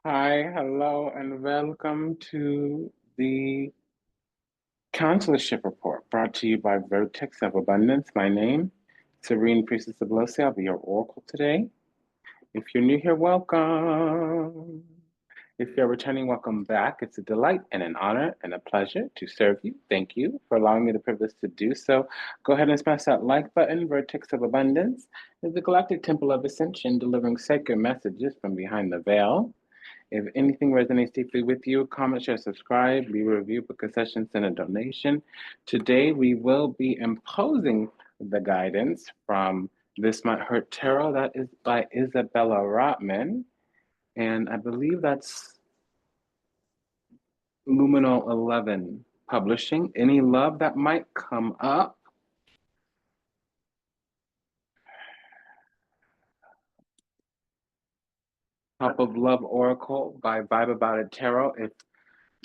Hi, hello, and welcome to the Consularship Report brought to you by Vertex of Abundance. My name, Serene Priestess Abossi. I'll be your oracle today. If you're new here, welcome. If you're returning, welcome back. It's a delight and an honor and a pleasure to serve you. Thank you for allowing me the privilege to do so. Go ahead and smash that like button. Vertex of Abundance is the galactic temple of ascension, delivering sacred messages from behind the veil. If anything resonates deeply with you, comment, share, subscribe, leave a review, book a session, send a donation. Today, we will be imposing the guidance from This Might Hurt Tarot. That is by Isabella Rotman. And I believe that's Luminal 11 Publishing. Any love that might come up? Top of Love Oracle by Vibe About It Tarot. If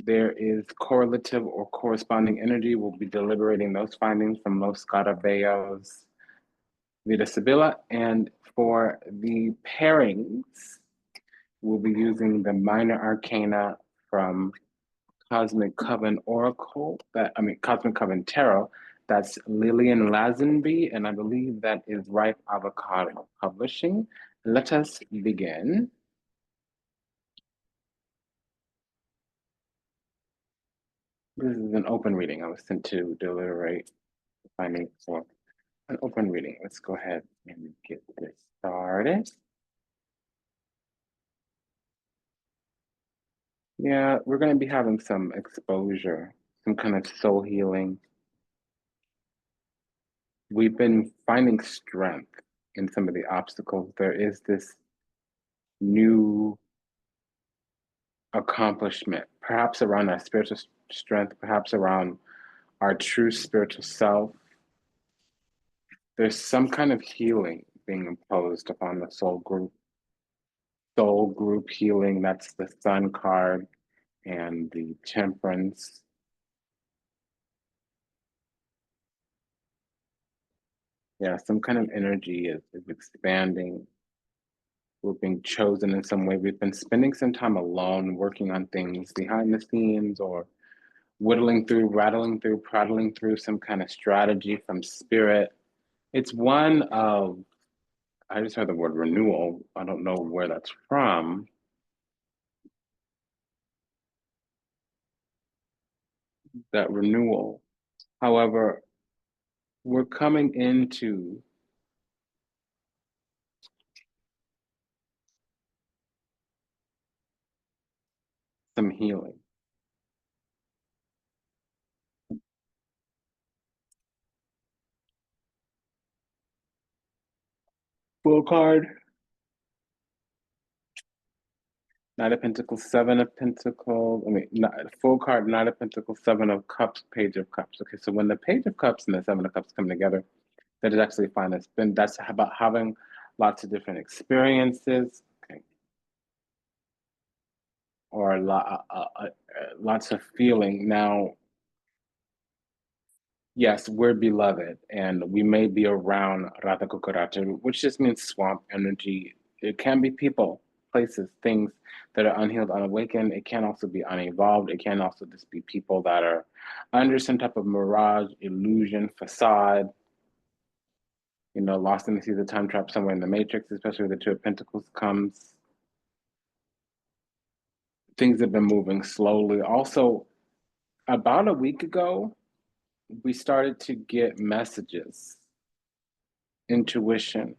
there is correlative or corresponding energy, we'll be deliberating those findings from Los Scarabaeo's Vita Sibilla. And for the pairings, we'll be using the minor arcana from Cosmic Coven Oracle, Cosmic Coven Tarot. That's Lillian Lazenby, and I believe that is Ripe Avocado Publishing. Let us begin. This is an open reading. I was sent to deliberate findings for an open reading. Let's go ahead and get this started. Yeah, we're going to be having some exposure, some kind of soul healing. We've been finding strength in some of the obstacles. There is this new accomplishment, perhaps around our spiritual strength, perhaps around our true spiritual self. There's some kind of healing being imposed upon the soul group. Soul group healing, that's the Sun card and the Temperance. Yeah, some kind of energy is expanding. We're being chosen in some way. We've been spending some time alone, working on things behind the scenes or whittling through, rattling through, prattling through some kind of strategy from spirit. It's one of, I just heard the word renewal. I don't know where that's from. That renewal. However, we're coming into some healing. Full card. Knight of Pentacles, Seven of Pentacles. Full card, Knight of Pentacles, Seven of Cups, Page of Cups. Okay, so when the Page of Cups and the Seven of Cups come together, that is actually fine. That's about having lots of different experiences, okay, or lots of feeling. Now, yes, we're beloved, and we may be around Rata Cucaracha, which just means swamp energy. It can be people, places, things that are unhealed, unawakened. It can also be unevolved. It can also just be people that are under some type of mirage, illusion, facade, lost in the seas of time, trapped somewhere in the matrix, especially with the Two of Pentacles comes. Things have been moving slowly. Also, about a week ago, we started to get messages, intuition,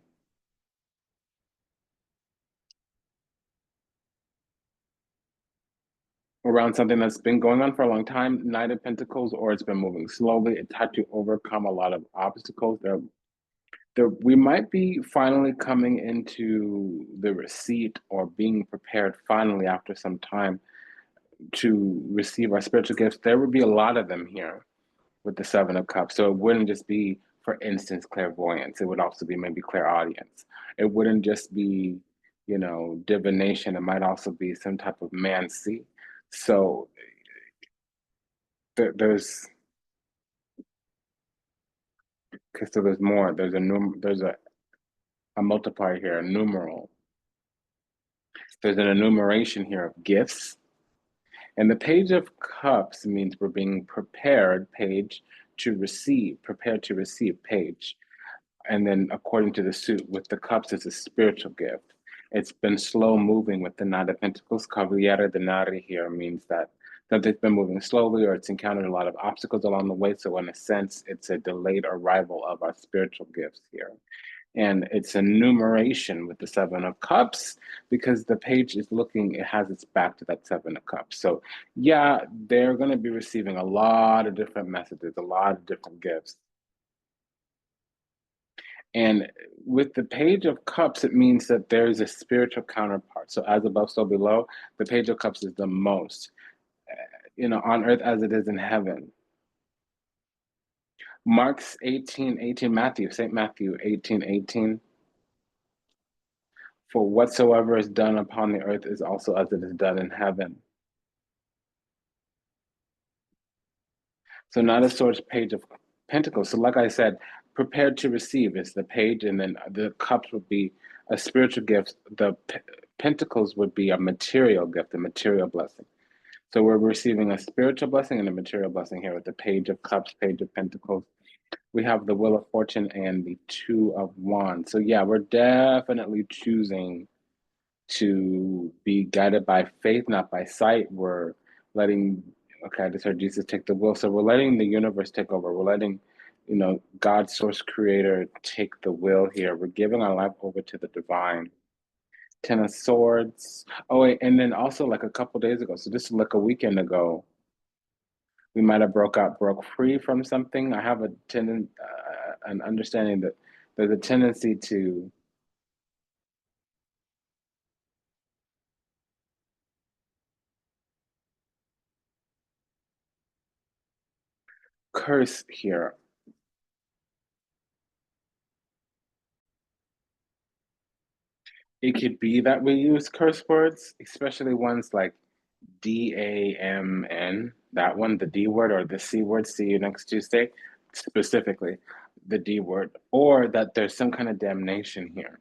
around something that's been going on for a long time, Knight of Pentacles, or it's been moving slowly. It's had to overcome a lot of obstacles. We might be finally coming into the receipt or being prepared finally after some time to receive our spiritual gifts. There would be a lot of them here with the Seven of Cups. So it wouldn't just be, for instance, clairvoyance. It would also be maybe clairaudience. It wouldn't just be, divination. It might also be some type of mancy. So there's okay, so there's more. There's a multiplier here, a numeral. There's an enumeration here of gifts. And the Page of Cups means we're being prepared, page, to receive, prepared to receive, page. And then according to the suit, with the cups, it's a spiritual gift. It's been slow moving with the Knight of Pentacles. Cavaliere Denari here means that it's been moving slowly or it's encountered a lot of obstacles along the way. So in a sense, it's a delayed arrival of our spiritual gifts here. And it's a numeration with the Seven of Cups because the page is looking, it has its back to that Seven of Cups. So yeah, they're going to be receiving a lot of different messages, a lot of different gifts. And with the Page of Cups, it means that there's a spiritual counterpart. So as above, so below, the Page of Cups is the most, on earth as it is in heaven. Mark's 18:18, Matthew, St. Matthew 18:18. For whatsoever is done upon the earth is also as it is done in heaven. So Knight of Swords, Page of Pentacles. So like I said, prepared to receive is the page, and then the cups would be a spiritual gift. The pentacles would be a material gift, a material blessing. So we're receiving a spiritual blessing and a material blessing here with the Page of Cups, Page of Pentacles. We have the Wheel of Fortune and the Two of Wands. So yeah, we're definitely choosing to be guided by faith, not by sight. We're letting, okay, I just heard Jesus take the wheel. So we're letting the universe take over. We're letting, God, source creator, take the wheel here. We're giving our life over to the divine. Ten of Swords. Oh, wait, and then also like a couple days ago, so just like a weekend ago, we might have broke free from something. I have an understanding that there's a tendency to curse here. It could be that we use curse words, especially ones like DAMN, that one, the D word, or the C word, see you next Tuesday, specifically the D word, or that there's some kind of damnation here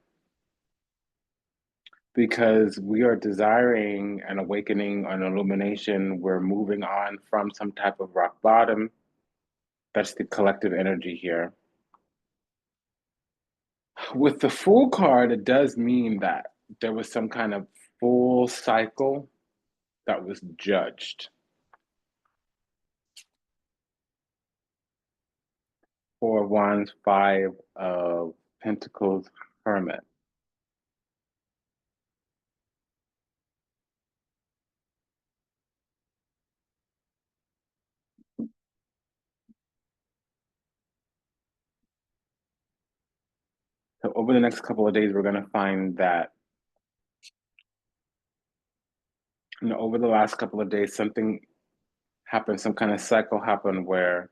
because we are desiring an awakening, an illumination. We're moving on from some type of rock bottom. That's the collective energy here. With the Fool card, it does mean that there was some kind of full cycle that was judged. Four of Wands, Five of Pentacles, Hermit. So over the next couple of days, we're going to find that, over the last couple of days, something happened, some kind of cycle happened where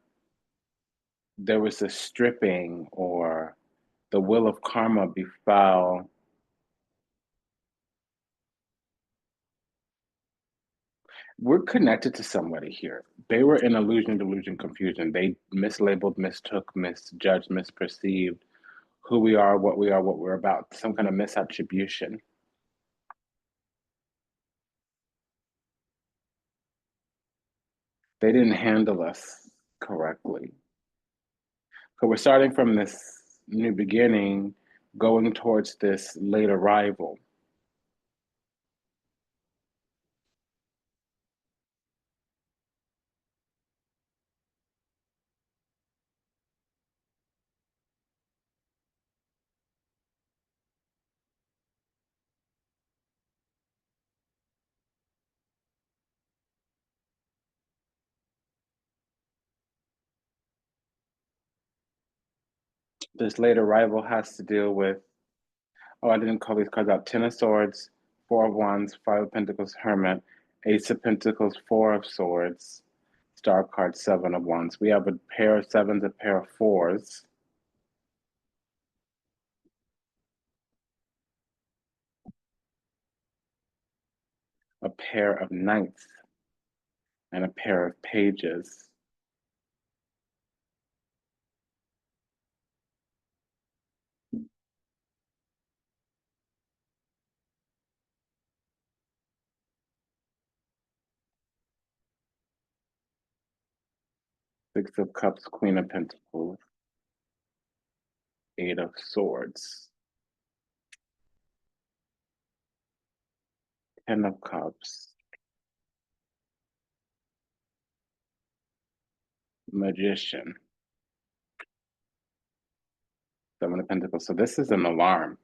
there was a stripping or the will of karma befell. We're connected to somebody here. They were in illusion, delusion, confusion. They mislabeled, mistook, misjudged, misperceived who we are, what we're about, some kind of misattribution. They didn't handle us correctly. So we're starting from this new beginning, going towards this late arrival. This late arrival has to deal with, oh, I didn't call these cards out. Ten of Swords, Four of Wands, Five of Pentacles, Hermit, Ace of Pentacles, Four of Swords, Star card, Seven of Wands. We have a pair of sevens, a pair of fours. A pair of knights, and a pair of pages. Six of Cups, Queen of Pentacles, Eight of Swords, Ten of Cups, Magician, Seven of Pentacles. So this is an alarm.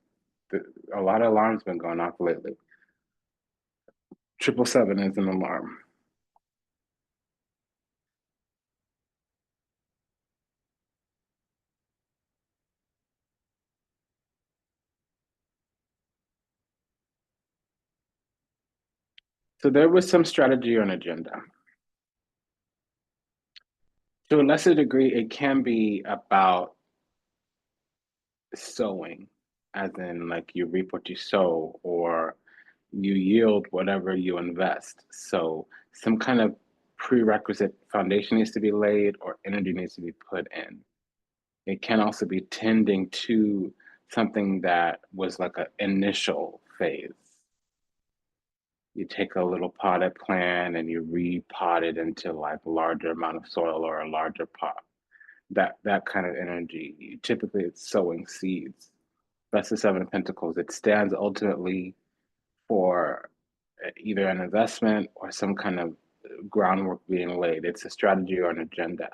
A lot of alarms been going off lately. 777 is an alarm. So there was some strategy or an agenda. To a lesser degree, it can be about sowing, as in like you reap what you sow, or you yield whatever you invest. So some kind of prerequisite foundation needs to be laid or energy needs to be put in. It can also be tending to something that was like an initial phase. You take a little potted plant and you repot it into like a larger amount of soil or a larger pot. That kind of energy. Typically, it's sowing seeds. That's the Seven of Pentacles. It stands ultimately for either an investment or some kind of groundwork being laid. It's a strategy or an agenda.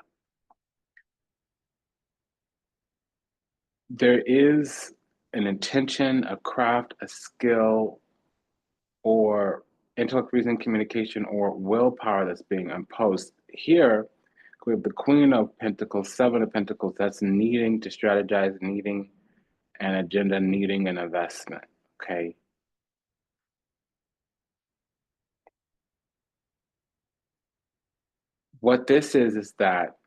There is an intention, a craft, a skill, or intellect, reason, communication, or willpower that's being imposed. Here, we have the Queen of Pentacles, Seven of Pentacles, that's needing to strategize, needing an agenda, needing an investment, okay? What this is that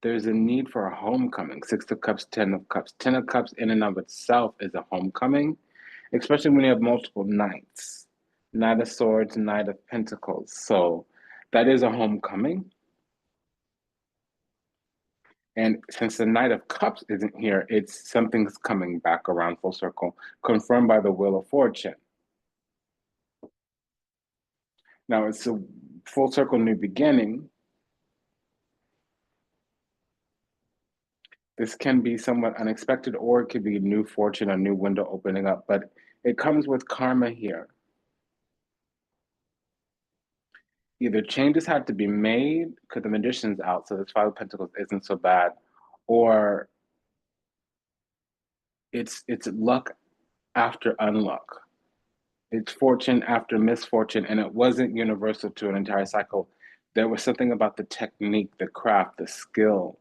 there's a need for a homecoming. Six of Cups, Ten of Cups. Ten of Cups in and of itself is a homecoming, especially when you have multiple knights. Knight of Swords, Knight of Pentacles. So that is a homecoming. And since the Knight of Cups isn't here, it's something's coming back around full circle, confirmed by the Wheel of Fortune. Now it's a full circle new beginning. This can be somewhat unexpected, or it could be new fortune, a new window opening up, but it comes with karma here. Either changes had to be made because the magician's out, so this Five of Pentacles isn't so bad, or it's luck after unluck. It's fortune after misfortune, and it wasn't universal to an entire cycle. There was something about the technique, the craft, the skill.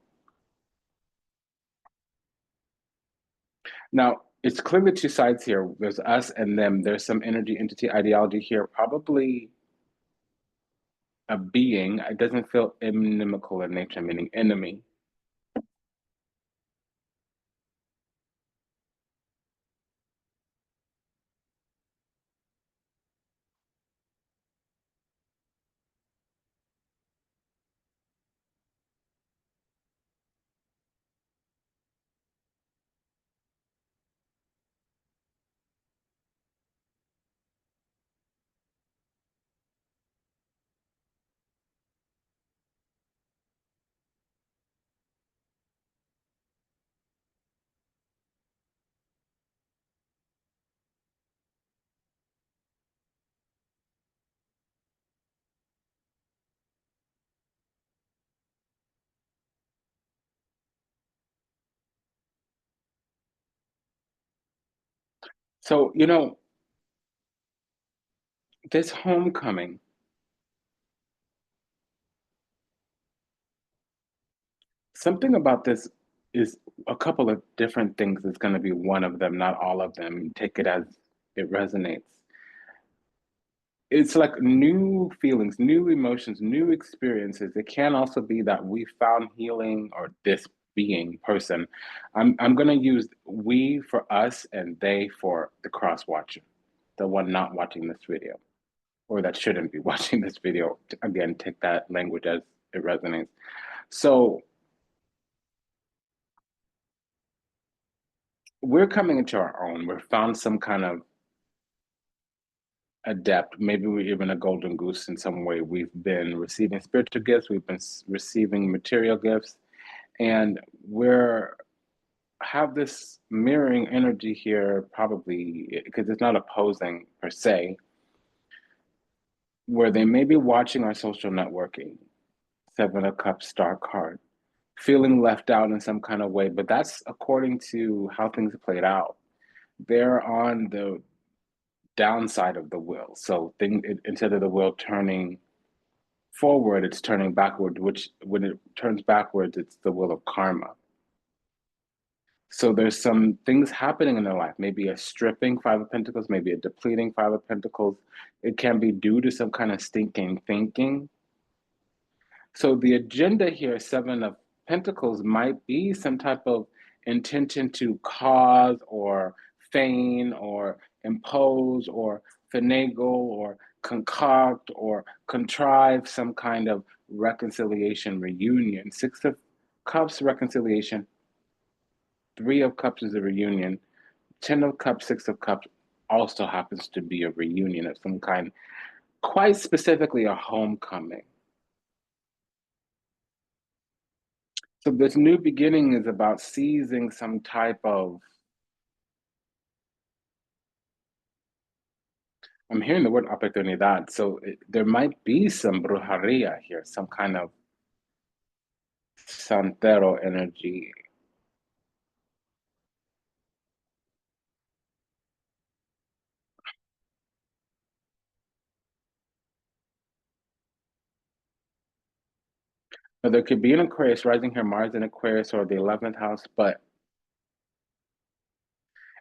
Now, it's clearly two sides here. There's us and them. There's some energy, entity, ideology here, probably a being. It doesn't feel inimical in nature, meaning enemy. So, this homecoming, something about this is a couple of different things is going to be one of them, not all of them. Take it as it resonates. It's like new feelings, new emotions, new experiences. It can also be that we found healing, or this being person. I'm going to use we for us and they for the cross watcher, the one not watching this video, or that shouldn't be watching this video. Again, take that language as it resonates. So we're coming into our own. We've found some kind of adept. Maybe we're even a golden goose in some way. We've been receiving spiritual gifts, we've been receiving material gifts, and we're have this mirroring energy here, probably because it's not opposing per se, where they may be watching our social networking, Seven of Cups star card, feeling left out in some kind of way, but that's according to how things played out. They're on the downside of the wheel. So instead of the wheel turning forward, it's turning backward, which when it turns backwards, it's the wheel of karma. So there's some things happening in their life, maybe a stripping Five of Pentacles, maybe a depleting Five of Pentacles. It can be due to some kind of stinking thinking. So the agenda here, Seven of Pentacles, might be some type of intention to cause or feign or impose or finagle or concoct or contrive some kind of reconciliation reunion. Six of Cups, reconciliation. Three of Cups is a reunion. 10 of Cups, Six of Cups also happens to be a reunion of some kind, quite specifically a homecoming. So this new beginning is about seizing some type of, I'm hearing the word oportunidad, so there might be some brujeria here, some kind of santero energy. But there could be an Aquarius rising here, Mars in Aquarius or the 11th house, but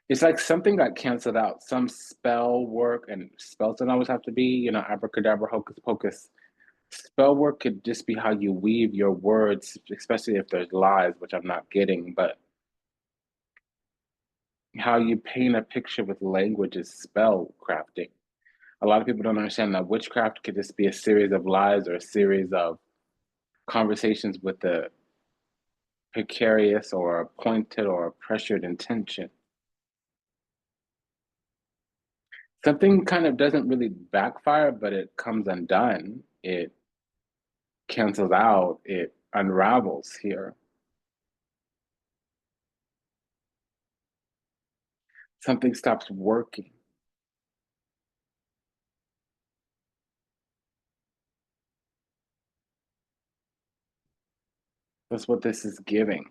it's like something got canceled out. Some spell work, and spells don't always have to be, abracadabra, hocus pocus. Spell work could just be how you weave your words, especially if there's lies, which I'm not getting, but how you paint a picture with language is spell crafting. A lot of people don't understand that witchcraft could just be a series of lies or a series of conversations with a precarious or a pointed or a pressured intention. Something kind of doesn't really backfire, but it comes undone. It cancels out, it unravels here. Something stops working. That's what this is giving.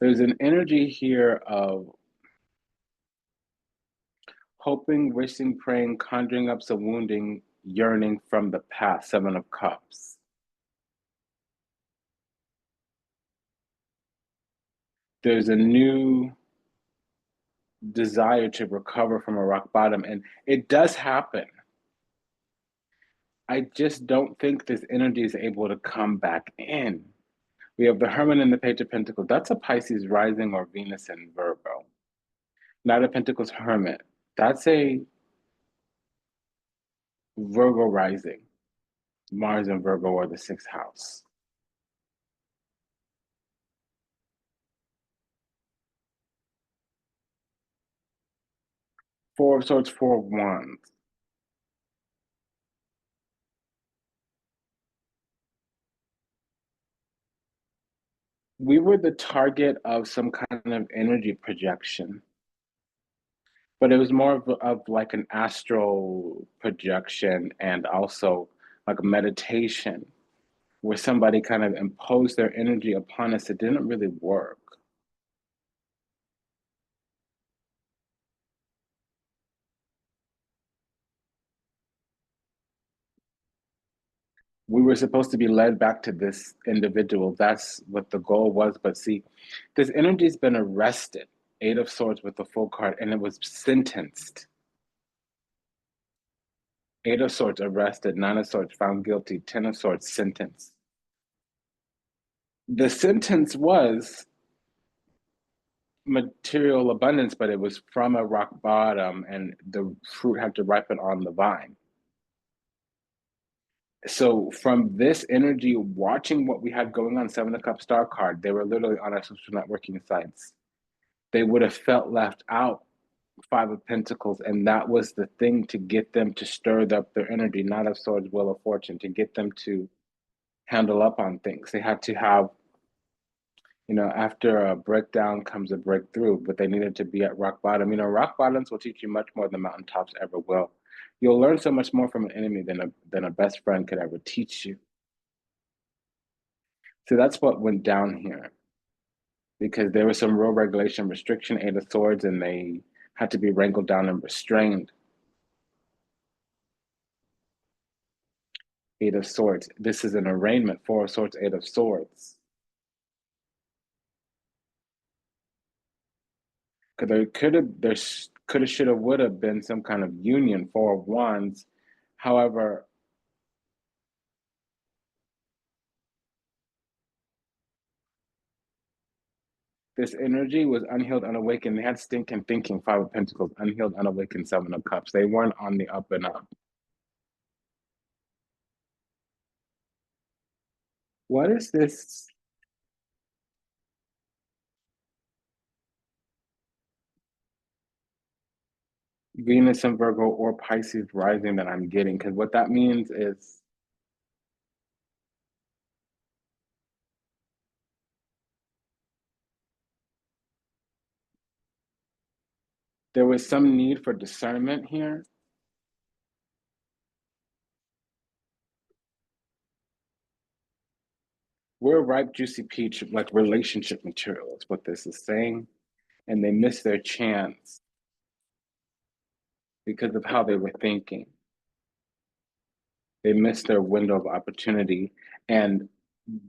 There's an energy here of hoping, wishing, praying, conjuring up some wounding, yearning from the past, Seven of Cups. There's a new desire to recover from a rock bottom, and it does happen. I just don't think this energy is able to come back in. We have the Hermit and the Page of Pentacles. That's a Pisces rising or Venus in Virgo. Knight of Pentacles, Hermit. That's a Virgo rising. Mars in Virgo or the sixth house. Four of Swords, Four of Wands. We were the target of some kind of energy projection, but it was more of like an astral projection and also like a meditation where somebody kind of imposed their energy upon us. It didn't really work. We were supposed to be led back to this individual. That's what the goal was. But see, this energy's been arrested. Eight of Swords with the full card, and it was sentenced. Eight of Swords arrested, Nine of Swords found guilty, Ten of Swords sentenced. The sentence was material abundance, but it was from a rock bottom, and the fruit had to ripen on the vine. So from this energy, watching what we had going on, Seven of Cups star card, they were literally on our social networking sites. they would have felt left out. Five of Pentacles, and that was the thing to get them to stir up their energy, not of Swords, Wheel of Fortune, to get them to handle up on things. They had to have, after a breakdown comes a breakthrough, but they needed to be at rock bottom. Rock bottoms will teach you much more than mountaintops ever will. You'll learn so much more from an enemy than a best friend could ever teach you. So that's what went down here, because there was some real regulation, restriction, Eight of Swords, and they had to be wrangled down and restrained. Eight of Swords. This is an arraignment. Four of Swords, Eight of Swords. Because there could have, should have, would have been some kind of union. Four of Wands. However, this energy was unhealed, unawakened. They had stinking thinking. Five of Pentacles, unhealed, unawakened, Seven of Cups. They weren't on the up and up. What is this? Venus in Virgo or Pisces rising that I'm getting? Because what that means is there was some need for discernment here. We're a ripe, juicy peach, like relationship material is what this is saying. And they missed their chance because of how they were thinking. They missed their window of opportunity. And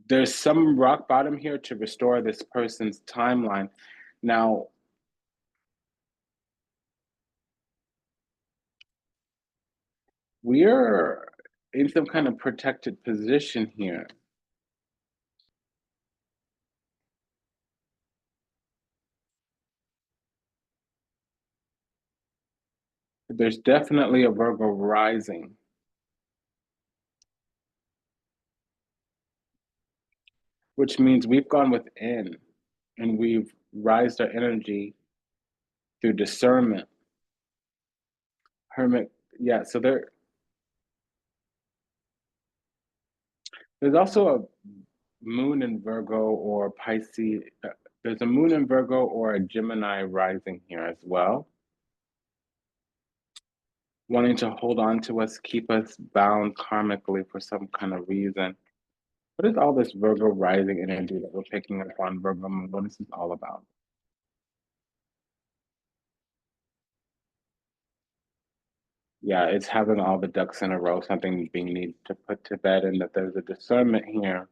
there's some rock bottom here to restore this person's timeline. Now, we're in some kind of protected position here. There's definitely a Virgo rising. Which means we've gone within and we've raised our energy through discernment. Hermit, yeah, so there's also a moon in Virgo or Pisces. There's a moon in Virgo or a Gemini rising here as well. Wanting to hold on to us, keep us bound karmically for some kind of reason. What is all this Virgo rising energy that we're picking up on, Virgo moon? What is this all about? Yeah, it's having all the ducks in a row, something being needed to put to bed, and that there's a discernment here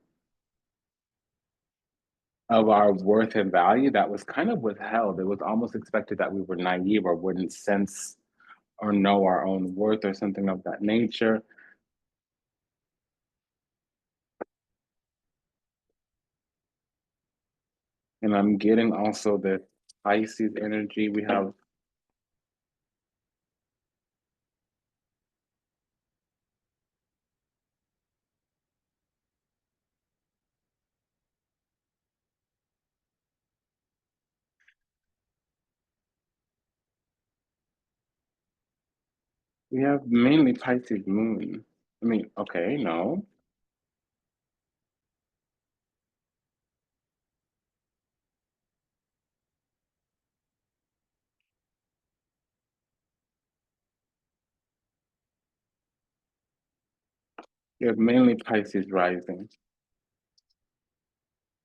of our worth and value that was kind of withheld. It was almost expected that we were naive or wouldn't sense or know our own worth or something of that nature. And I'm getting also the Pisces energy. We have mainly Pisces moon. I mean, okay, no. We have mainly Pisces rising.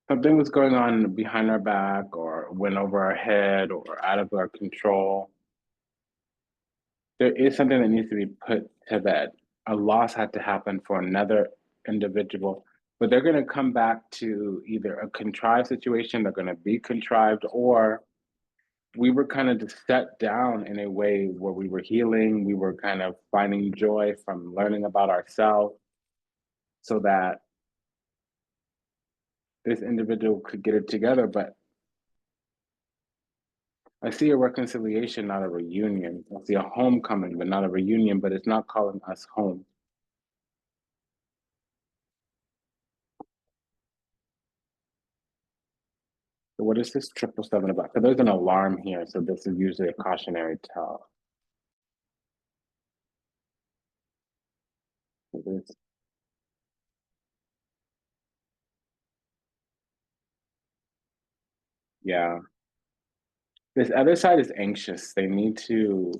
Something was going on behind our back or went over our head or out of our control. There is something that needs to be put to bed. A loss had to happen for another individual, but they're going to come back to either a contrived situation, they're going to be contrived, or we were kind of just set down in a way where we were healing, we were kind of finding joy from learning about ourselves so that this individual could get it together. But I see a reconciliation, not a reunion. I see a homecoming, but not a reunion, but it's not calling us home. So what is this 777 about? Because there's an alarm here, so this is usually a cautionary tale. So yeah. This other side is anxious. They need to,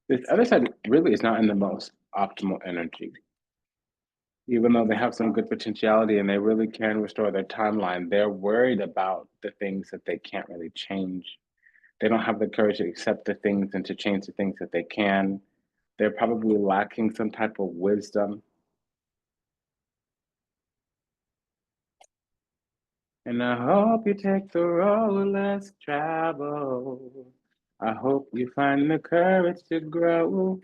this other side really is not in the most optimal energy. Even though they have some good potentiality and they really can restore their timeline, they're worried about the things that they can't really change. They don't have the courage to accept the things and to change the things that they can. They're probably lacking some type of wisdom. And I hope you take the road less traveled. I hope you find the courage to grow.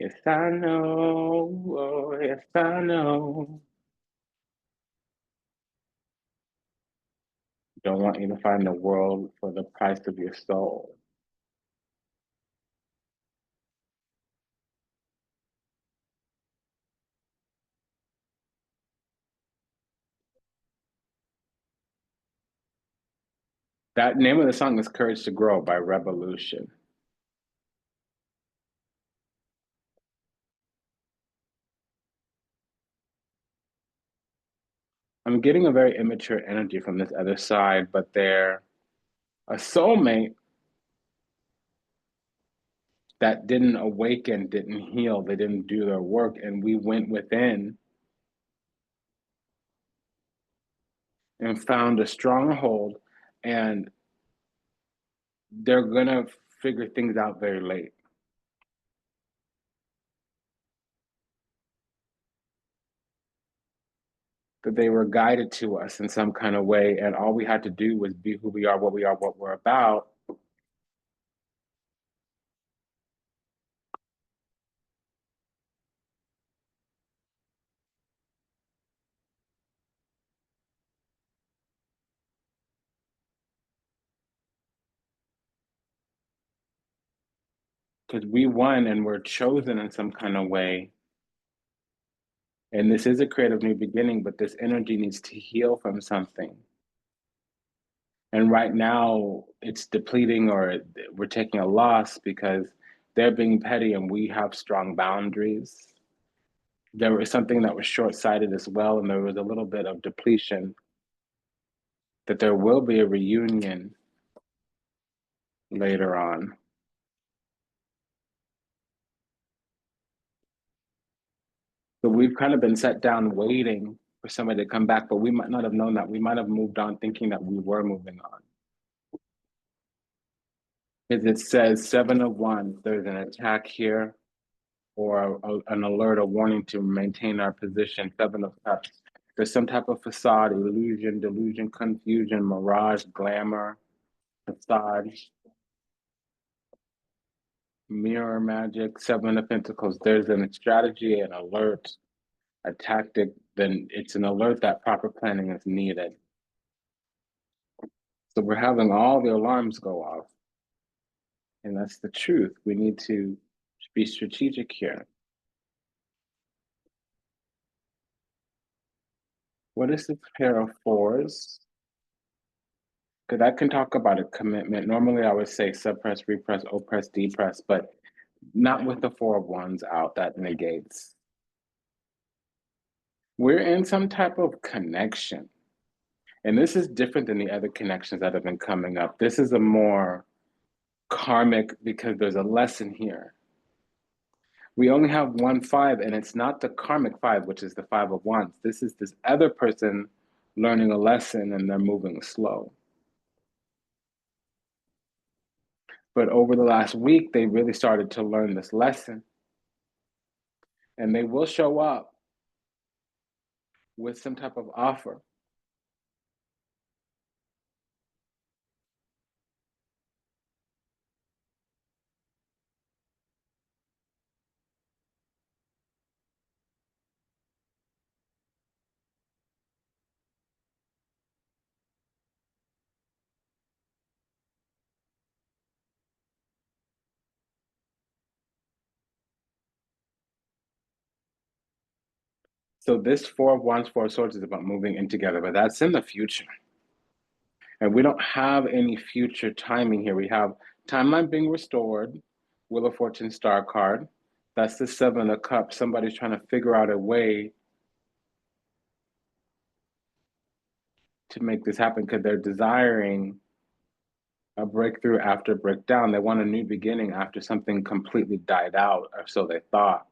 Yes, I know. Oh, yes, I know. Don't want you to find the world for the price of your soul. That name of the song is Courage to Grow by Revolution. I'm getting a very immature energy from this other side, but they're a soulmate that didn't awaken, didn't heal, they didn't do their work, and we went within and found a stronghold, and they're gonna figure things out very late. That they were guided to us in some kind of way, and all we had to do was be who we are, what we're about. Because we won and we're chosen in some kind of way. And this is a creative new beginning, but this energy needs to heal from something. And right now, it's depleting or we're taking a loss because they're being petty and we have strong boundaries. There was something that was short sighted as well, and there was a little bit of depletion. That there will be a reunion later on. So we've kind of been set down waiting for somebody to come back, but we might not have known that. We might have moved on thinking that we were moving on. Because it says 7 of Wands, there's an attack here or an alert, a warning to maintain our position. 7 of Cups, there's some type of facade, illusion, delusion, confusion, mirage, glamour, facade, mirror magic. 7 of Pentacles, there's a strategy, an alert, a tactic. Then it's an alert that proper planning is needed. So we're having all the alarms go off. And that's the truth. We need to be strategic here. What is the pair of fours? Because I can talk about a commitment. Normally, I would say suppress, repress, oppress, depress, but not with the 4 of Wands out. That negates. We're in some type of connection. And this is different than the other connections that have been coming up. This is a more karmic because there's a lesson here. We only have 1 5, and it's not the karmic 5, which is the 5 of Wands. This is this other person learning a lesson and they're moving slow. But over the last week, they really started to learn this lesson. And they will show up with some type of offer. So this Four of Wands, Four of Swords is about moving in together, but that's in the future. And we don't have any future timing here. We have timeline being restored, Wheel of Fortune star card. That's the Seven of Cups. Somebody's trying to figure out a way to make this happen because they're desiring a breakthrough after breakdown. They want a new beginning after something completely died out, or so they thought.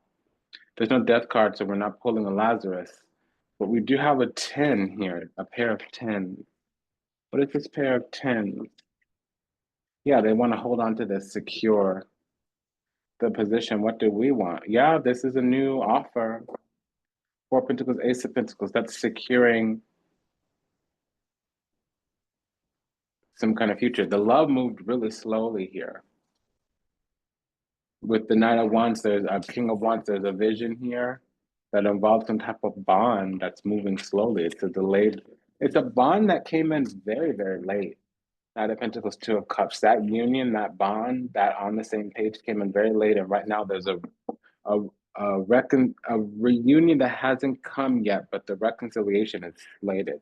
There's no death card, so we're not pulling a Lazarus. But we do have a 10 here, a pair of 10s. What is this pair of 10s? Yeah, they want to hold on to this, secure the position. What do we want? Yeah, this is a new offer. Four of Pentacles, Ace of Pentacles. That's securing some kind of future. The love moved really slowly here. With the Knight of Wands, there's a King of Wands. There's a vision here that involves some type of bond that's moving slowly. It's a delayed. It's a bond that came in very, very late. Knight of Pentacles, Two of Cups. That union, that bond, that on the same page came in very late, and right now there's a reunion that hasn't come yet, but the reconciliation is slated.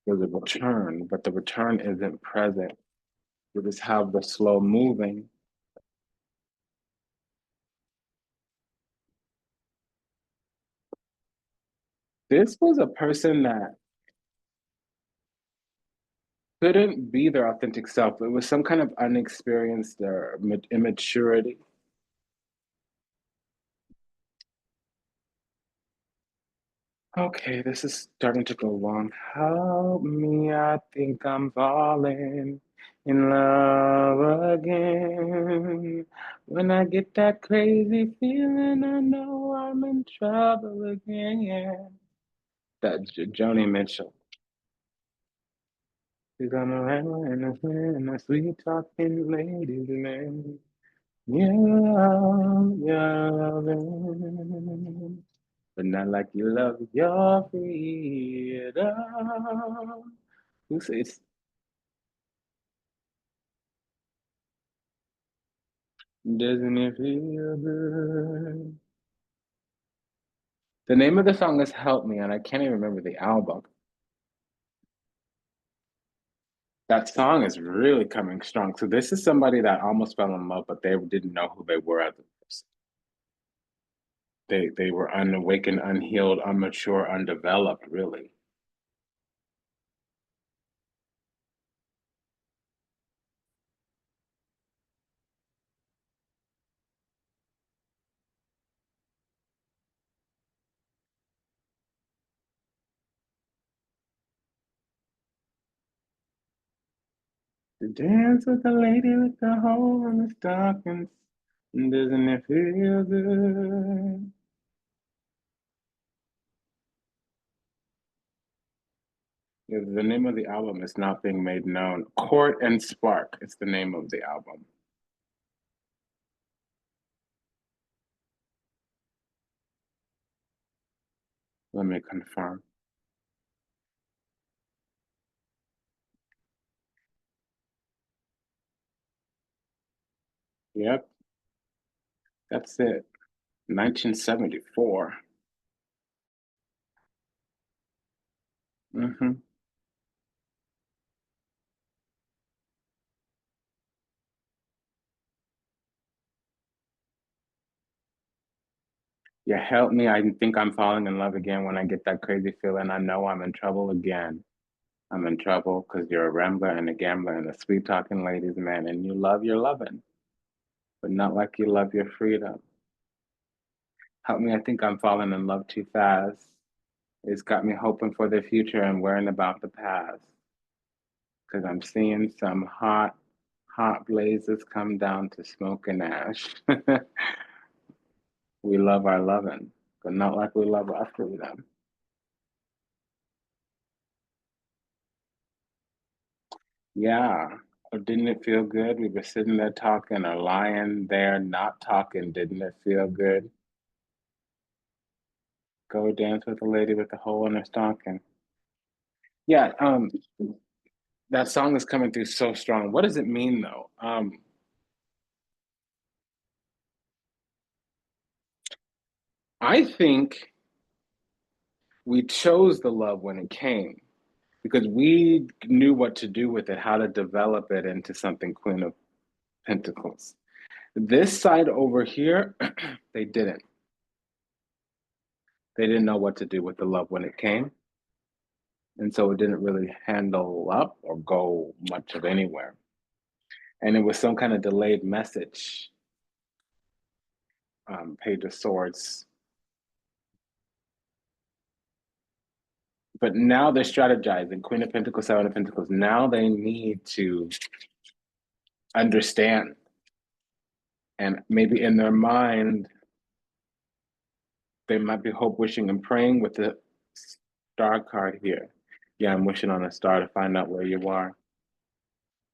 There's a return, but the return isn't present. You just have the slow moving. This was a person that couldn't be their authentic self. It was some kind of unexperienced or immaturity. Okay, this is starting to go long. Help me, I think I'm falling in love again. When I get that crazy feeling, I know I'm in trouble again. That Joni Mitchell. She's on the line and a sweet talking ladies man. Yeah, yeah, but not like you love your freedom. Who says, doesn't it feel good? The name of the song is Help Me, and I can't even remember the album. That song is really coming strong. So this is somebody that almost fell in love, but they didn't know who they were as a person. They were unawakened, unhealed, unmature, undeveloped, really. To dance with the lady with the hole in the stockings. Doesn't it feel good? Yeah, the name of the album is not being made known. Court and Spark is the name of the album. Let me confirm. Yep, that's it. 1974. Mm-hmm. Yeah, help me. I think I'm falling in love again when I get that crazy feeling. I know I'm in trouble again. I'm in trouble because you're a rambler and a gambler and a sweet talking ladies man, and you love your loving, but not like you love your freedom. Help me. I think I'm falling in love too fast. It's got me hoping for the future and worrying about the past because I'm seeing some hot blazes come down to smoke and ash. We love our loving, but not like we love our freedom. Yeah. Or didn't it feel good? We were sitting there talking or lying there not talking. Didn't it feel good? Go dance with a lady with a hole in her stocking. Yeah, that song is coming through so strong. What does it mean though? I think we chose the love when it came because we knew what to do with it, how to develop it into something Queen of Pentacles. This side over here, they didn't. They didn't know what to do with the love when it came. And so it didn't really handle up or go much of anywhere. And it was some kind of delayed message, Page of Swords. But now they're strategizing, Queen of Pentacles, Seven of Pentacles. Now they need to understand. And maybe in their mind, they might be hope, wishing, and praying with the star card here. Yeah, I'm wishing on a star to find out where you are.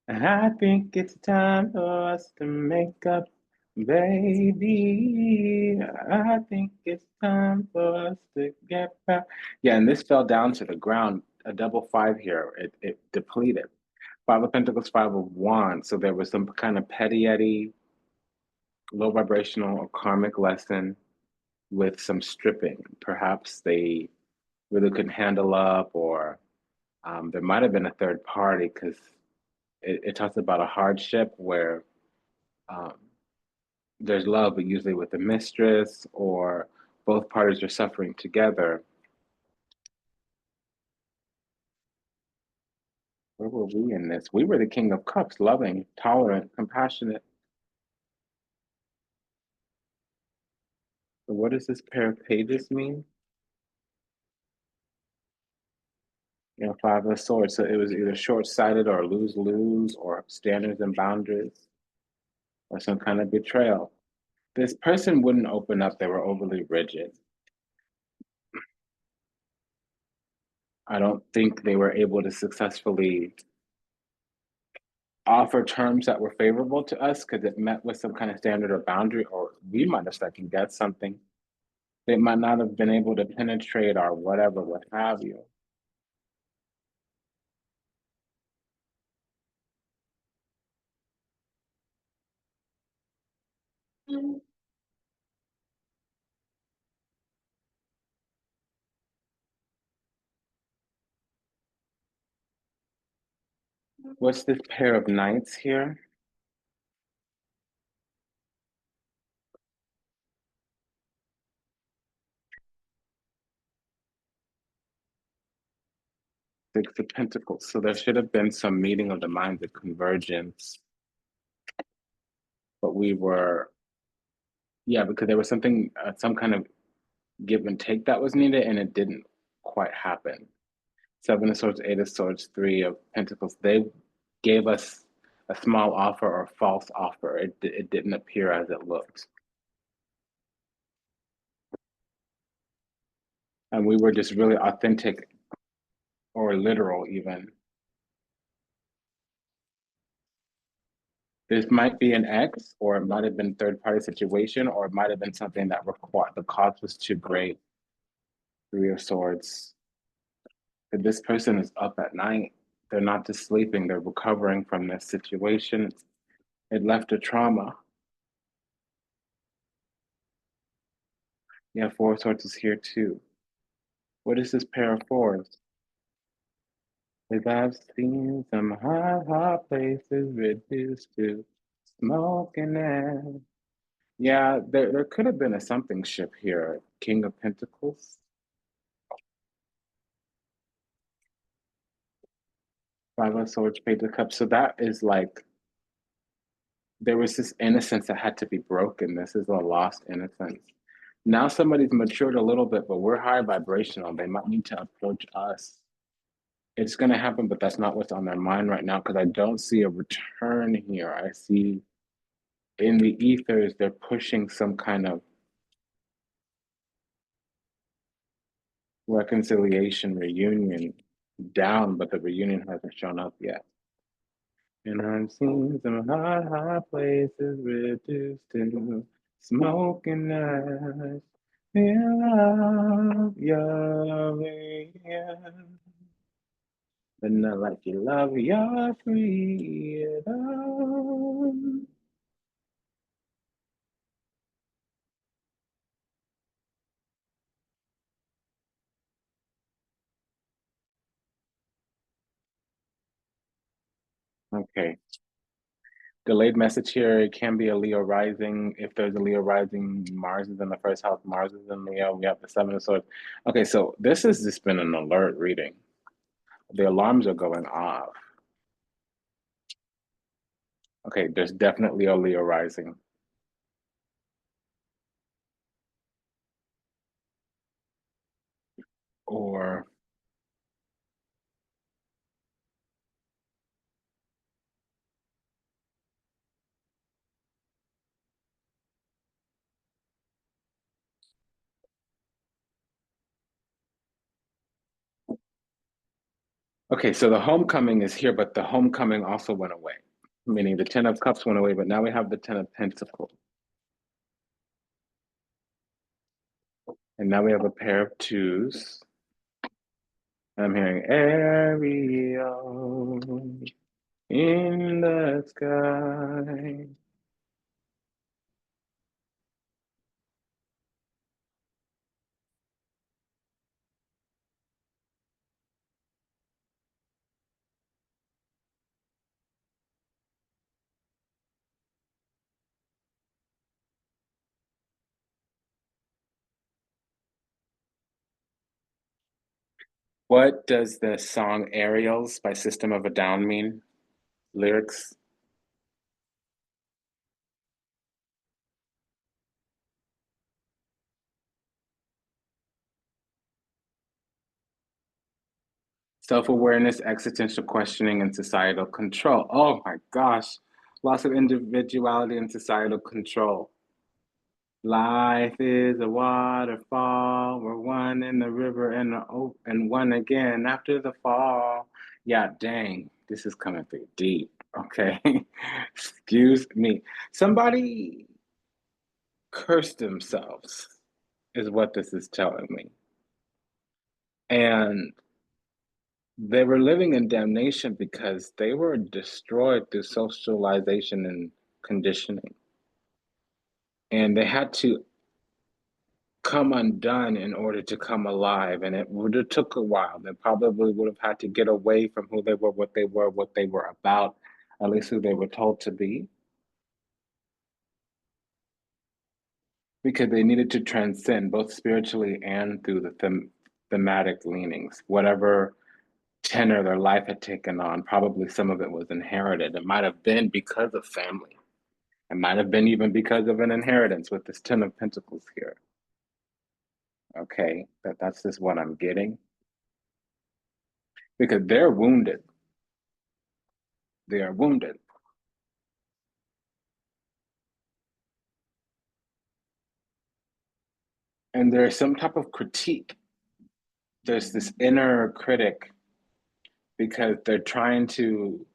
And I think it's time for us to make up, baby. I think it's time for us to get back. Yeah, and this fell down to the ground, a double five here. It depleted. Five of Pentacles, Five of Wands. So there was some kind of petty, low vibrational or karmic lesson with some stripping. Perhaps they really couldn't handle up, or there might have been a third party because it talks about a hardship where um, there's love, but usually with the mistress, or both parties are suffering together. Where were we in this? We were the King of Cups, loving, tolerant, compassionate. So what does this pair of pages mean? You know, Five of Swords. So it was either short-sighted or lose-lose, or standards and boundaries, or some kind of betrayal. This person wouldn't open up. They were overly rigid. I don't think they were able to successfully offer terms that were favorable to us because it met with some kind of standard or boundary, or we might have second guessed something. They might not have been able to penetrate or whatever, what have you. What's this pair of knights here? Six of Pentacles. So there should have been some meeting of the minds, of convergence. But we were, yeah, because there was something, some kind of give and take that was needed, and it didn't quite happen. Seven of Swords, Eight of Swords, Three of Pentacles. They gave us a small offer or false offer. It didn't appear as it looked. And we were just really authentic or literal even. This might be an ex, or it might have been third party situation, or it might have been something that required the cost was too great. Three of Swords. But this person is up at night. They're not just sleeping, they're recovering from this situation. It left a trauma. Yeah, Four of Swords is here too. What is this pair of fours? Cause I've seen some hot places reduced to smoking ash. Yeah, there could have been a something ship here. King of Pentacles, Five of Swords, Page of Cups. So that is like there was this innocence that had to be broken. This is a lost innocence. Now somebody's matured a little bit, but we're high vibrational. They might need to approach us. It's going to happen, but that's not what's on their mind right now because I don't see a return here. I see in the ethers, they're pushing some kind of reconciliation, reunion down, but the reunion hasn't shown up yet. And I've seen some hot places reduced to smoking ash. Feel love your way, but not like you love your freedom. Okay. Delayed message here, it can be a Leo rising. If there's a Leo rising, Mars is in the first house, Mars is in Leo. We have the Seven of Swords. Okay, so this has just been an alert reading. The alarms are going off. Okay, there's definitely a Leo rising. Or okay, so the homecoming is here, but the homecoming also went away, meaning the Ten of Cups went away, but now we have the Ten of Pentacles. And now we have a pair of twos. I'm hearing Ariel in the sky. What does the song Ariels by System of a Down mean? Lyrics? Self-awareness, existential questioning, and societal control. Oh my gosh. Loss of individuality and societal control. Life is a waterfall. We're one in the river and one again after the fall. Yeah, dang. This is coming through deep. Okay. Excuse me. Somebody cursed themselves, is what this is telling me. And they were living in damnation because they were destroyed through socialization and conditioning. And they had to come undone in order to come alive. And it would have took a while. They probably would have had to get away from who they were, what they were about, at least who they were told to be, because they needed to transcend both spiritually and through the thematic leanings, whatever tenor their life had taken on. Probably some of it was inherited. It might have been because of family. It might have been even because of an inheritance with this Ten of Pentacles here. Okay, that's just what I'm getting. Because they're wounded. They are wounded. And there's some type of critique. There's this inner critic because they're trying to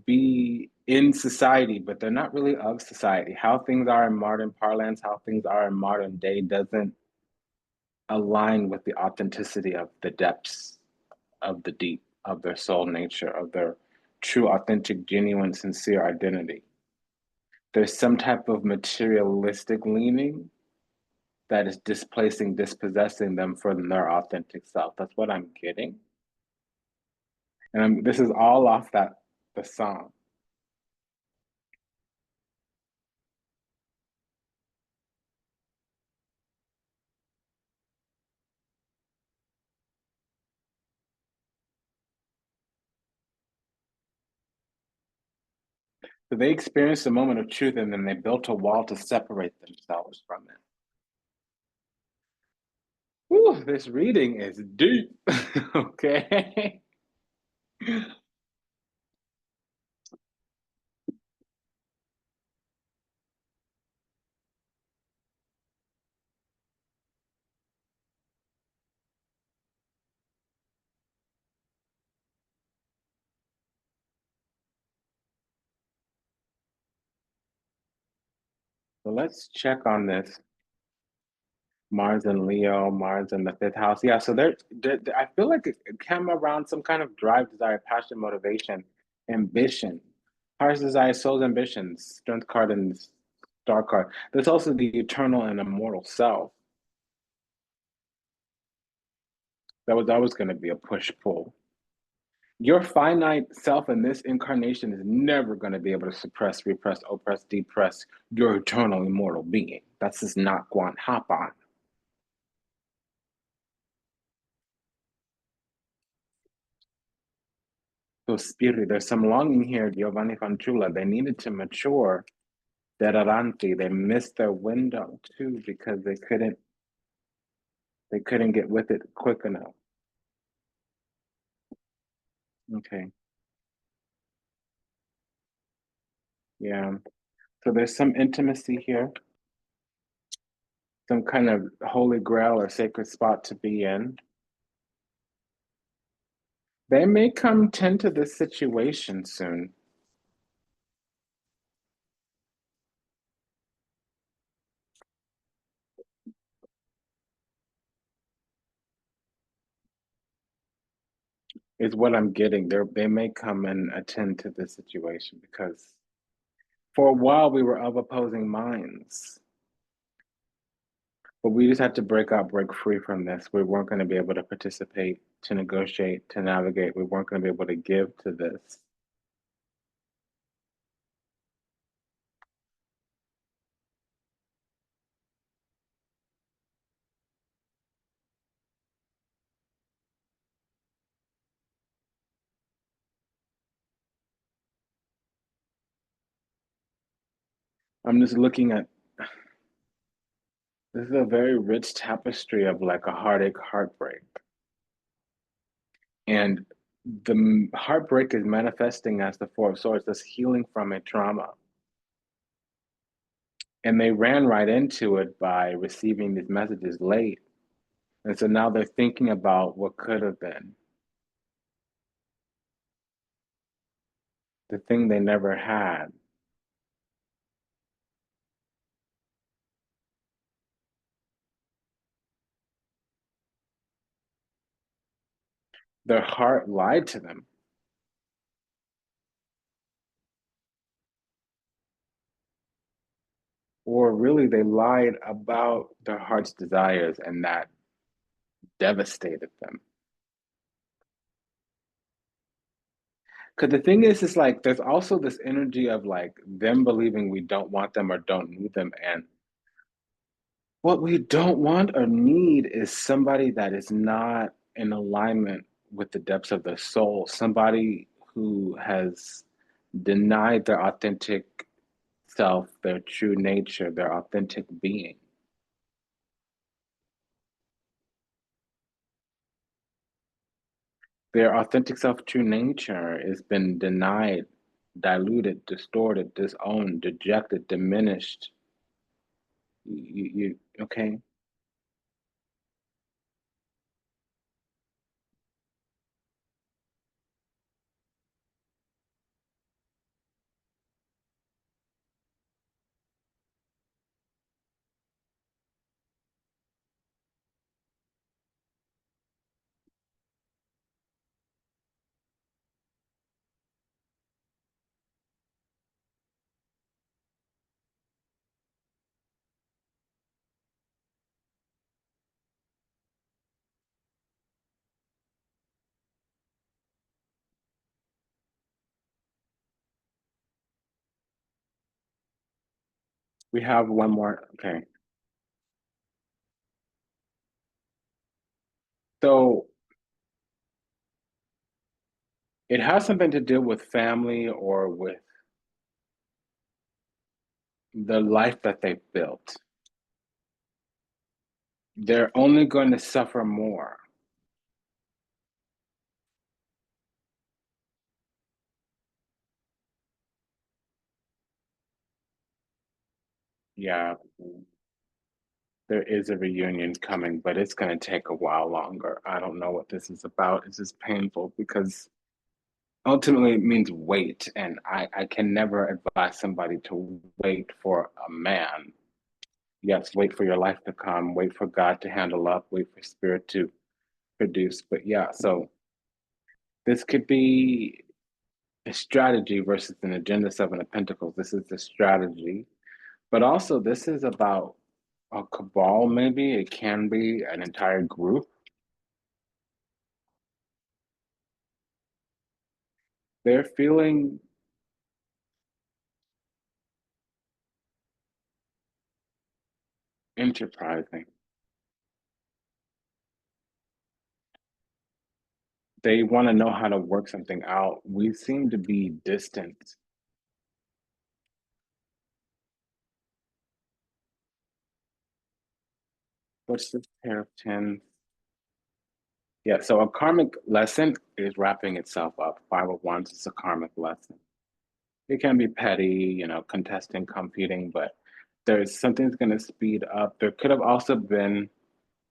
be in society, but they're not really of society. How things are in modern parlance, how things are in modern day doesn't align with the authenticity of the depths of the deep, of their soul nature, of their true, authentic, genuine, sincere identity. There's some type of materialistic leaning that is displacing, dispossessing them from their authentic self. That's what I'm getting. And this is all off the song. So they experienced a moment of truth and then they built a wall to separate themselves from it. Whew, this reading is deep. Okay. So let's check on this. Mars and Leo, Mars in the fifth house. Yeah, so I feel like it came around some kind of drive, desire, passion, motivation, ambition. Heart's desire, soul's ambitions, strength card and star card. There's also the eternal and immortal self. That was always going to be a push pull. Your finite self in this incarnation is never going to be able to suppress, repress, oppress, depress your eternal immortal being. That's just not going to happen. So, spirit, there's some longing here, Giovanni Fanciulla. They needed to mature their Aranti. They missed their window too because they couldn't get with it quick enough. Okay. Yeah. So there's some intimacy here, some kind of holy grail or sacred spot to be in. They may come tend to this situation soon. Is what I'm getting. They may come and attend to this situation because for a while we were of opposing minds. But we just had to break free from this. We weren't going to be able to participate, to negotiate, to navigate. We weren't going to be able to give to this. I'm just looking at this is a very rich tapestry of like a heartache, heartbreak. And the heartbreak is manifesting as the Four of Swords, this healing from a trauma. And they ran right into it by receiving these messages late. And so now they're thinking about what could have been, the thing they never had. Their heart lied to them. Or really, they lied about their heart's desires, and that devastated them. Because the thing is like there's also this energy of like them believing we don't want them or don't need them. And what we don't want or need is somebody that is not in alignment with the depths of their soul, somebody who has denied their authentic self, their true nature, their authentic being. Their authentic self, true nature has been denied, diluted, distorted, disowned, dejected, diminished. You okay? We have one more. Okay. So it has something to do with family or with the life that they've built. They're only going to suffer more. Yeah, there is a reunion coming, but it's going to take a while longer. I don't know what this is about. It's just painful because ultimately it means wait. And I can never advise somebody to wait for a man. Yes, wait for your life to come, wait for God to handle up, wait for spirit to produce. But yeah, so this could be a strategy versus an agenda, Seven of Pentacles. This is the strategy. But also, this is about a cabal, maybe. It can be an entire group. They're feeling enterprising. They want to know how to work something out. We seem to be distant. What's this pair of tens? Yeah, so a karmic lesson is wrapping itself up. Five of Wands is a karmic lesson. It can be petty, contesting, competing, but there's something that's going to speed up. There could have also been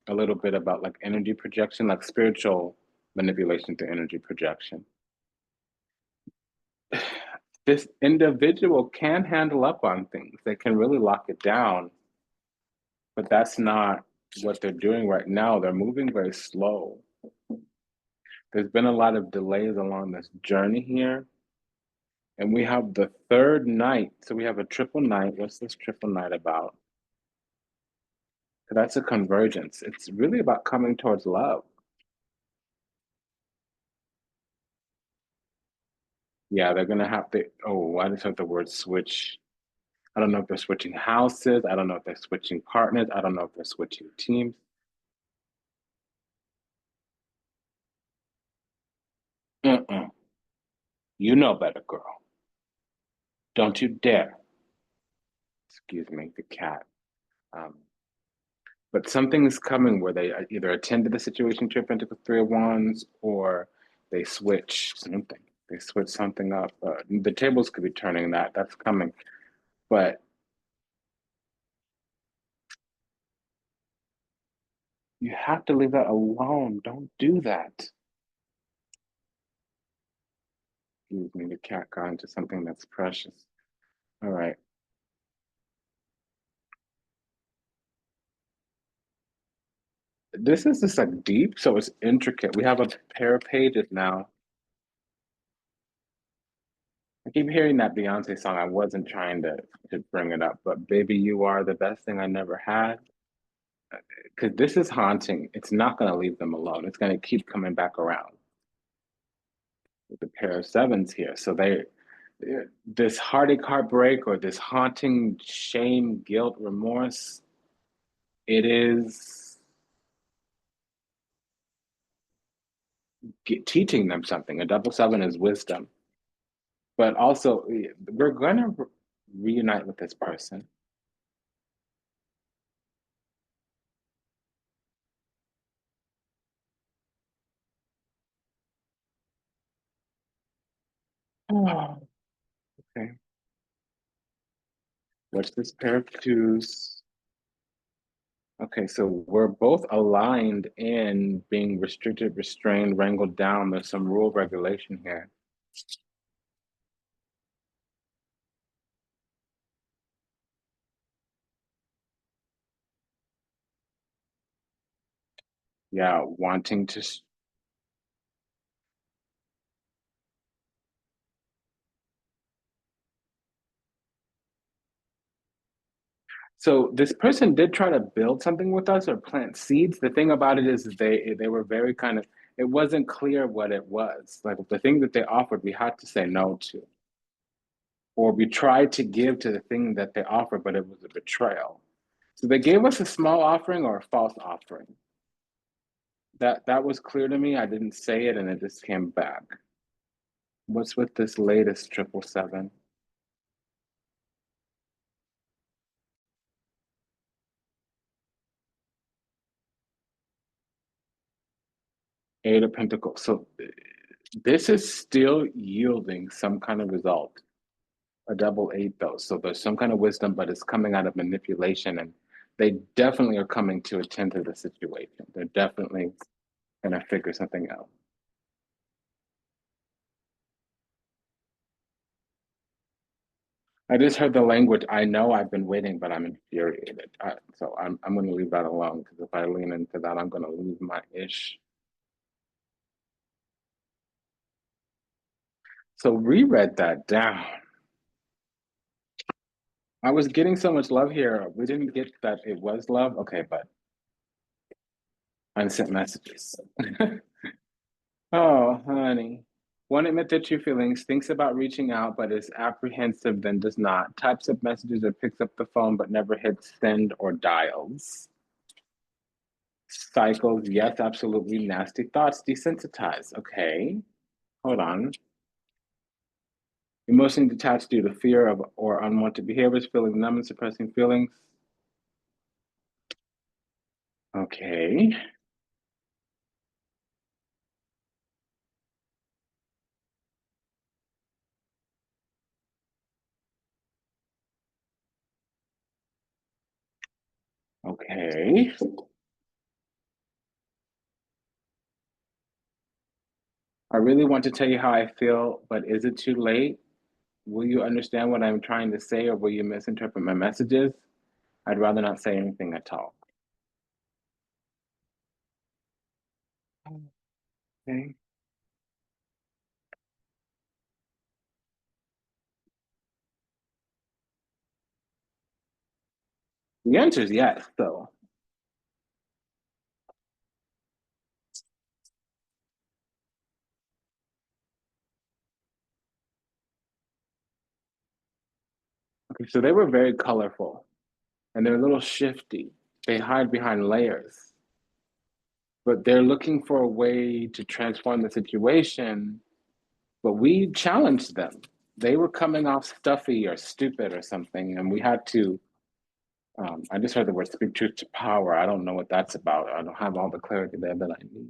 a little bit about like energy projection, like spiritual manipulation through energy projection. This individual can handle up on things. They can really lock it down, but that's not what they're doing right now. They're moving very slow. There's been a lot of delays along this journey here. And we have the third night. So we have a triple night. What's this triple night about? So that's a convergence. It's really about coming towards love. Yeah, they're gonna have to. Oh, I just heard the word switch. I don't know if they're switching houses. I don't know if they're switching partners. I don't know if they're switching teams. Mm-mm. You know better, girl. Don't you dare. Excuse me, the cat. Um, but something is coming where they either attend to the situation trip into the Three of Wands or they switch something. They switch something up. The tables could be turning that. That's coming. But you have to leave that alone. Don't do that. Excuse me, the cat got into something that's precious. All right. This is just like deep, so it's intricate. We have a pair of pages now. I keep hearing that Beyonce song. I wasn't trying to bring it up, but baby, you are the best thing I never had. Because this is haunting. It's not going to leave them alone. It's going to keep coming back around with the pair of sevens here. So this heartache, heartbreak, or this haunting shame, guilt, remorse, it is teaching them something. A double seven is wisdom, but also we're going to reunite with this person. Oh, okay. What's this pair of twos? Okay, so we're both aligned in being restricted, restrained, wrangled down. There's some rule regulation here. Yeah, wanting to. So this person did try to build something with us or plant seeds. The thing about it is they were very kind of. It wasn't clear what it was. Like the thing that they offered, we had to say no to, or we tried to give to the thing that they offered, but it was a betrayal. So they gave us a small offering or a false offering. That was clear to me. I didn't say it, and it just came back. What's with this latest triple seven? Eight of Pentacles. So this is still yielding some kind of result. A double eight, though. So there's some kind of wisdom, but it's coming out of manipulation, and they definitely are coming to attend to the situation. They're definitely going to figure something out. I just heard the language. I know I've been waiting, but I'm infuriated. So I'm going to leave that alone because if I lean into that, I'm going to lose my ish. So reread that down. I was getting so much love here. We didn't get that it was love. Okay, but unsent messages. Oh, honey. Won't admit their true feelings, thinks about reaching out, but is apprehensive, then does not. Types up messages or picks up the phone, but never hits send or dials. Cycles, yes, absolutely. Nasty thoughts, desensitized. Okay, hold on. Emotionally detached due to fear of or unwanted behaviors, feeling numb and suppressing feelings. Okay. Okay. I really want to tell you how I feel, but is it too late? Will you understand what I'm trying to say, or will you misinterpret my messages? I'd rather not say anything at all. Okay. The answer is yes, though. Okay, so they were very colorful and they're a little shifty. They hide behind layers, but they're looking for a way to transform the situation. But we challenged them. They were coming off stuffy or stupid or something, and we had to. I just heard the word speak truth to power. I don't know what that's about. I don't have all the clarity there that I need.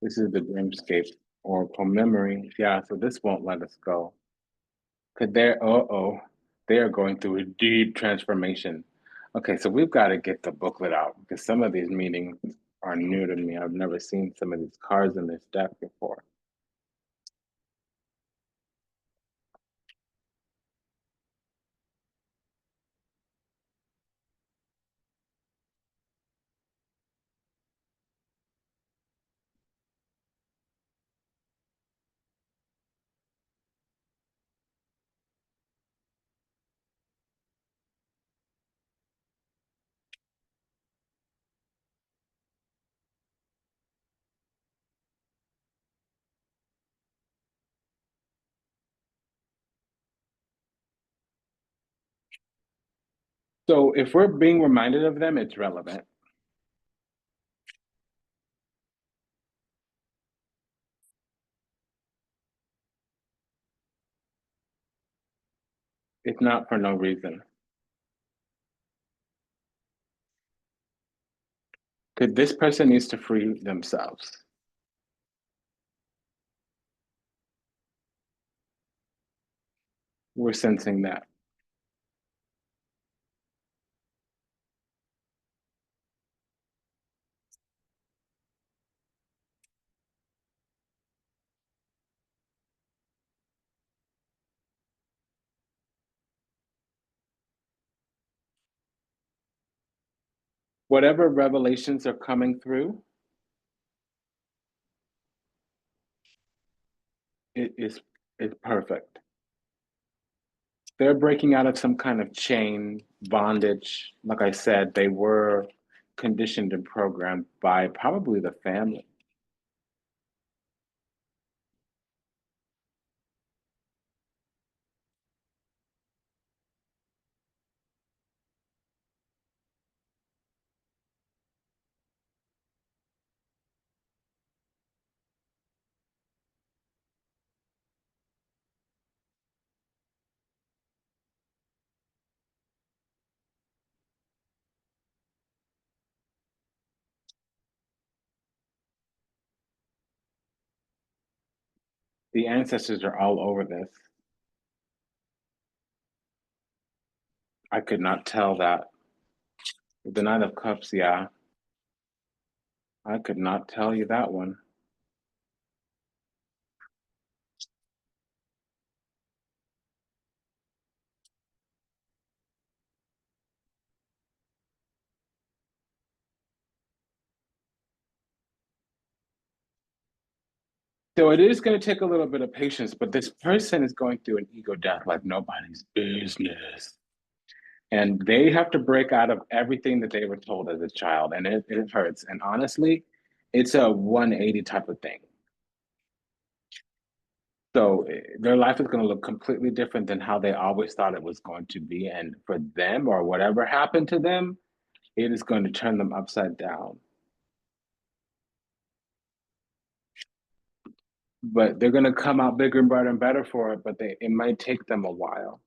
This is the dreamscape or memory. Yeah, so this won't let us go. Cause they are going through a deep transformation. Okay, so we've got to get the booklet out because some of these meetings are new to me. I've never seen some of these cards in this deck before. So if we're being reminded of them, it's relevant. It's not for no reason. Because this person needs to free themselves. We're sensing that. Whatever revelations are coming through, it is perfect. They're breaking out of some kind of chain bondage. Like I said, they were conditioned and programmed by probably the family. The ancestors are all over this. I could not tell that. The Knight of Cups, yeah. I could not tell you that one. So it is going to take a little bit of patience, but this person is going through an ego death like nobody's business. And they have to break out of everything that they were told as a child, and it hurts. And honestly, it's a 180 type of thing. So their life is going to look completely different than how they always thought it was going to be. And for them, or whatever happened to them, it is going to turn them upside down. But they're going to come out bigger and brighter and better for it, but it might take them a while.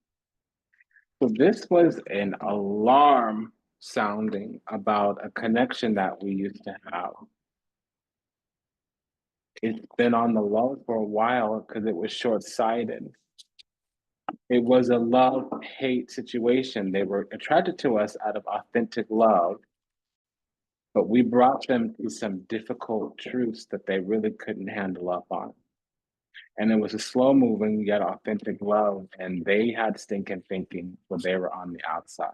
So this was an alarm sounding about a connection that we used to have. It's been on the low for a while because it was short-sighted. It was a love-hate situation. They were attracted to us out of authentic love, but we brought them to some difficult truths that they really couldn't handle up on. And it was a slow-moving yet authentic love, and they had stinking thinking when they were on the outside.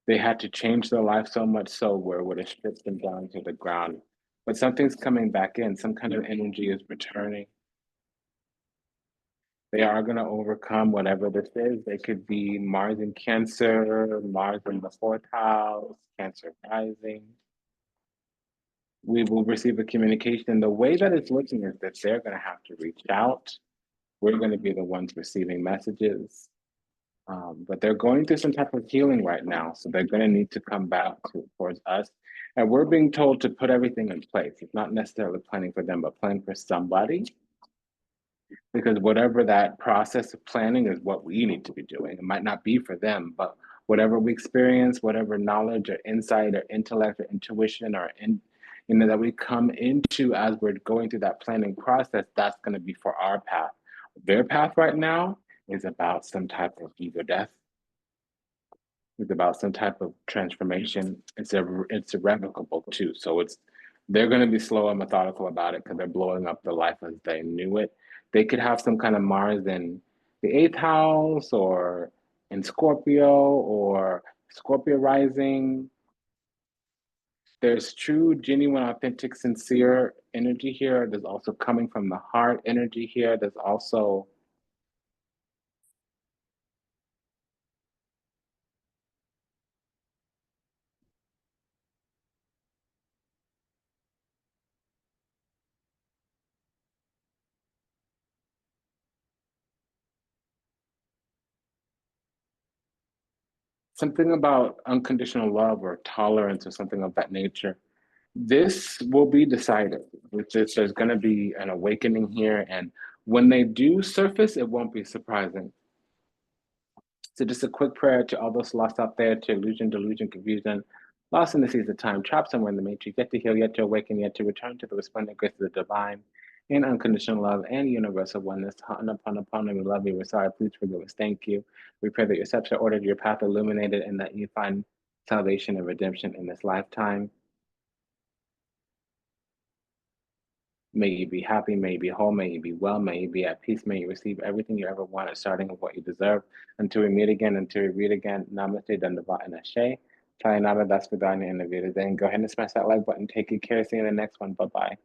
They had to change their life so much so where it would have stripped them down to the ground. But something's coming back in, some kind of energy is returning. They are going to overcome whatever this is. They could be Mars in Cancer, Mars in the fourth house, Cancer rising. We will receive a communication. The way that it's looking is that they're going to have to reach out. We're going to be the ones receiving messages. But they're going through some type of healing right now. So they're going to need to come back towards us. And we're being told to put everything in place. It's not necessarily planning for them, but planning for somebody. Because whatever that process of planning is what we need to be doing. It might not be for them, but whatever we experience, whatever knowledge or insight or intellect or intuition or that we come into as we're going through that planning process, that's going to be for our path. Their path right now is about some type of ego death. It's about some type of transformation. It's irrevocable too. So they're going to be slow and methodical about it because they're blowing up the life as they knew it. They could have some kind of Mars in the eighth house or in Scorpio or Scorpio rising. There's true, genuine, authentic, sincere energy here. There's also coming from the heart energy here. There's also something about unconditional love or tolerance or something of that nature. This will be decided. There's going to be an awakening here. And when they do surface, it won't be surprising. So just a quick prayer to all those lost out there, to illusion, delusion, confusion, lost in the seas of time, trapped somewhere in the matrix, yet to heal, yet to awaken, yet to return to the resplendent grace of the divine, in unconditional love and universal oneness. Upon, we love you. We're sorry. Please forgive us. Thank you. We pray that your steps are ordered, your path illuminated, and that you find salvation and redemption in this lifetime. May you be happy, may you be whole, may you be well, may you be at peace, may you receive everything you ever wanted, starting with what you deserve. Until we meet again, until we read again, Namaste, Dandava, and Ashe. Sayonara, das vidanya, and the Then go ahead and smash that like button. Take good care. See you in the next one. Bye-bye.